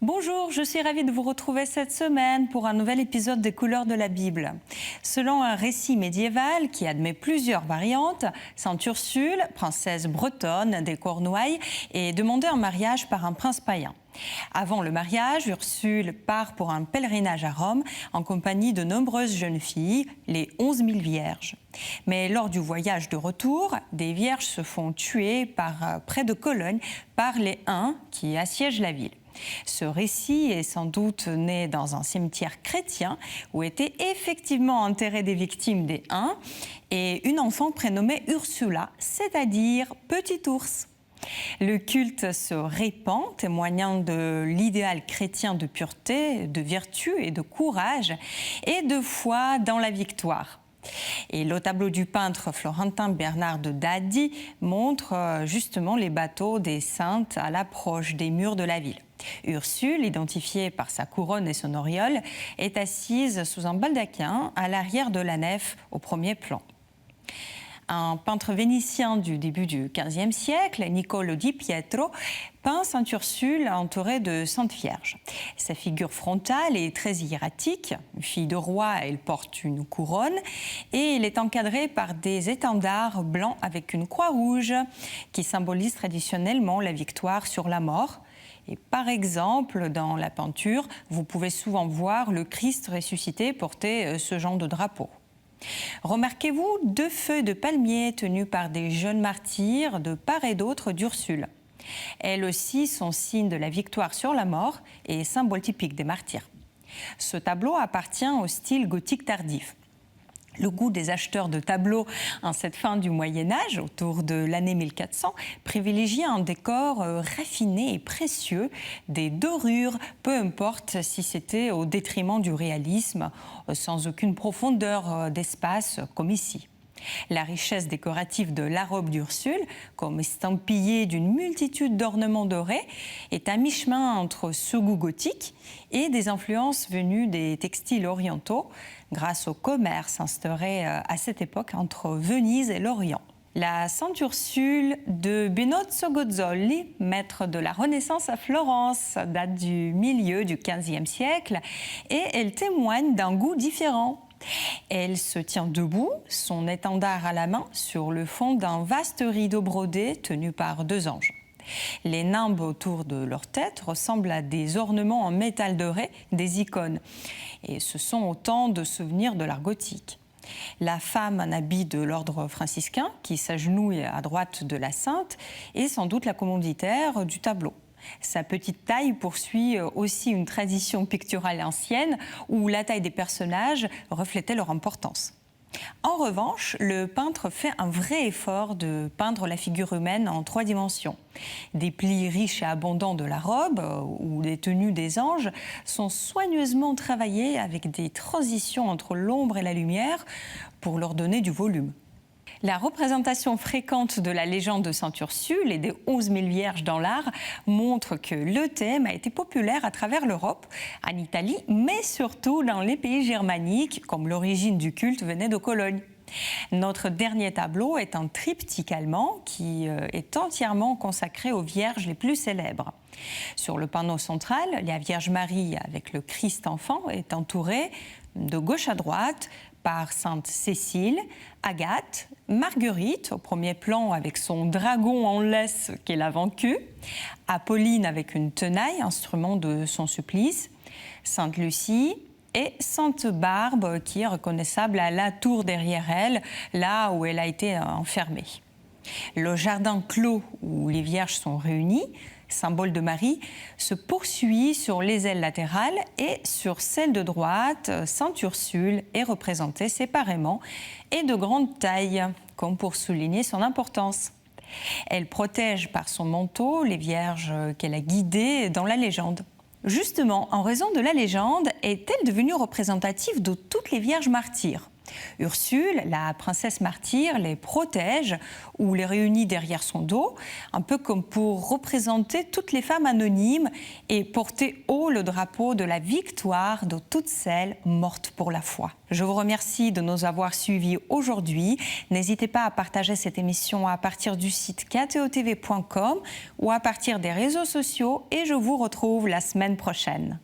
Bonjour, je suis ravie de vous retrouver cette semaine pour un nouvel épisode des Couleurs de la Bible. Selon un récit médiéval qui admet plusieurs variantes, Sainte Ursule, princesse bretonne des Cornouailles, est demandée en mariage par un prince païen. Avant le mariage, Ursule part pour un pèlerinage à Rome en compagnie de nombreuses jeunes filles, les 11 000 vierges. Mais lors du voyage de retour, des vierges se font tuer près de Cologne par les Huns qui assiègent la ville. Ce récit est sans doute né dans un cimetière chrétien où étaient effectivement enterrées des victimes des Huns et une enfant prénommée Ursula, c'est-à-dire petit ours. Le culte se répand, témoignant de l'idéal chrétien de pureté, de vertu et de courage, et de foi dans la victoire. Et le tableau du peintre florentin Bernard de Daddi montre justement les bateaux des saintes à l'approche des murs de la ville. Ursule, identifiée par sa couronne et son auréole, est assise sous un baldaquin à l'arrière de la nef au premier plan. Un peintre vénitien du début du XVe siècle, Niccolò di Pietro, peint Sainte Ursule entourée de saintes vierges. Sa figure frontale est très hiératique. Fille de roi, elle porte une couronne et elle est encadrée par des étendards blancs avec une croix rouge qui symbolise traditionnellement la victoire sur la mort. Et par exemple, dans la peinture, vous pouvez souvent voir le Christ ressuscité porter ce genre de drapeau. Remarquez-vous deux feuilles de palmier tenues par des jeunes martyrs de part et d'autre d'Ursule. Elles aussi sont signe de la victoire sur la mort et symbole typique des martyrs. Ce tableau appartient au style gothique tardif. Le goût des acheteurs de tableaux en cette fin du Moyen-Âge, autour de l'année 1400, privilégiait un décor raffiné et précieux, des dorures, peu importe si c'était au détriment du réalisme, sans aucune profondeur d'espace comme ici. La richesse décorative de la robe d'Ursule, comme estampillée d'une multitude d'ornements dorés, est à mi-chemin entre ce goût gothique et des influences venues des textiles orientaux, grâce au commerce instauré à cette époque entre Venise et l'Orient. La Sainte Ursule de Benozzo Gozzoli, maître de la Renaissance à Florence, date du milieu du XVe siècle et elle témoigne d'un goût différent. Elle se tient debout, son étendard à la main, sur le fond d'un vaste rideau brodé tenu par deux anges. Les nimbes autour de leur tête ressemblent à des ornements en métal doré, des icônes. Et ce sont autant de souvenirs de l'art gothique. La femme, en habit de l'ordre franciscain, qui s'agenouille à droite de la sainte, est sans doute la commanditaire du tableau. Sa petite taille poursuit aussi une tradition picturale ancienne où la taille des personnages reflétait leur importance. En revanche, le peintre fait un vrai effort de peindre la figure humaine en 3 dimensions. Des plis riches et abondants de la robe ou des tenues des anges sont soigneusement travaillés avec des transitions entre l'ombre et la lumière pour leur donner du volume. La représentation fréquente de la légende de Sainte Ursule et des 11 000 vierges dans l'art montre que le thème a été populaire à travers l'Europe, en Italie, mais surtout dans les pays germaniques, comme l'origine du culte venait de Cologne. Notre dernier tableau est un triptyque allemand qui est entièrement consacré aux vierges les plus célèbres. Sur le panneau central, la Vierge Marie avec le Christ enfant est entourée de gauche à droite par Sainte Cécile, Agathe, Marguerite au premier plan avec son dragon en laisse qu'elle a vaincu, Apolline avec une tenaille, instrument de son supplice, Sainte Lucie et Sainte Barbe qui est reconnaissable à la tour derrière elle, là où elle a été enfermée. Le jardin clos où les vierges sont réunies, symbole de Marie, se poursuit sur les ailes latérales et sur celle de droite, Sainte Ursule est représentée séparément et de grande taille, comme pour souligner son importance. Elle protège par son manteau les vierges qu'elle a guidées dans la légende. Justement, en raison de la légende, est-elle devenue représentative de toutes les vierges martyrs ? Ursule, la princesse martyre, les protège ou les réunit derrière son dos, un peu comme pour représenter toutes les femmes anonymes et porter haut le drapeau de la victoire de toutes celles mortes pour la foi. Je vous remercie de nous avoir suivis aujourd'hui. N'hésitez pas à partager cette émission à partir du site ktotv.com ou à partir des réseaux sociaux et je vous retrouve la semaine prochaine.